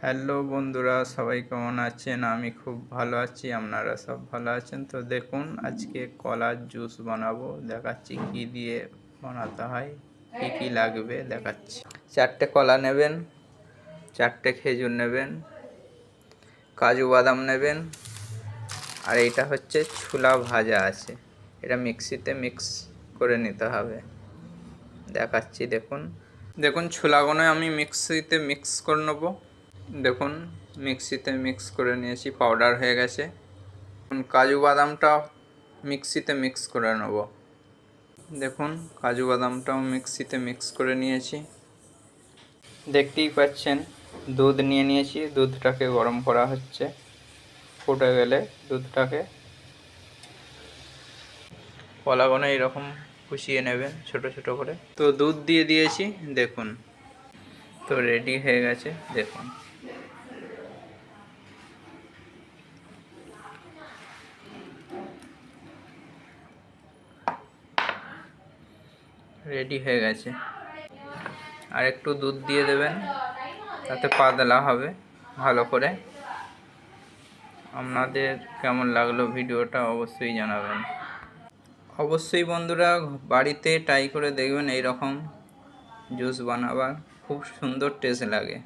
Hello বন্ধুরা, সবাই কেমন আছেন? আমি খুব ভালো আছি, আপনারা সব ভালো আছেন তো? দেখুন, আজকে কলার জুস বানাবো, দেখাচ্ছি কি দিয়ে বানাতে হয়, কি কি লাগবে দেখাচ্ছি। 4টে কলা নেবেন, 4টে খেজুর নেবেন, কাজু বাদাম নেবেন, আর এইটা হচ্ছে ছোলা ভাজা আছে, এটা মিক্সিতে মিক্স করে নিতে হবে। দেখাচ্ছি, দেখুন দেখুন ছোলাগুলো আমি মিক্সিতে মিক্স করে নেবো। দেখুন মিক্সিতে মিক্স করে নিয়েছি, পাউডার হয়ে গেছে। কাজু বাদামটা মিক্সিতে মিক্স করে নেব। দেখুন কাজু বাদামটাও মিক্সিতে মিক্স করে নিয়েছি। দেখতেই পাচ্ছেন দুধ নিয়ে নিয়েছি, দুধটাকে গরম করা হচ্ছে। ফুটে গেলে দুধটাকে কলাগুলো এরকম কুচিয়ে নেবেন ছোট ছোট করে। তো দুধ দিয়ে দিয়েছি, দেখুন তো রেডি হয়ে গেছে। দেখুন রেডি হয়ে গেছে। আর একটু দুধ দিয়ে দেবেন, তাতে পাতলা হবে ভালো করে। আপনাদের কেমন লাগলো ভিডিওটা অবশ্যই জানাবেন। অবশ্যই বন্ধুরা বাড়িতে ট্রাই করে দেখবেন, এই রকম জুস বানাবার খুব সুন্দর টেস্ট লাগে।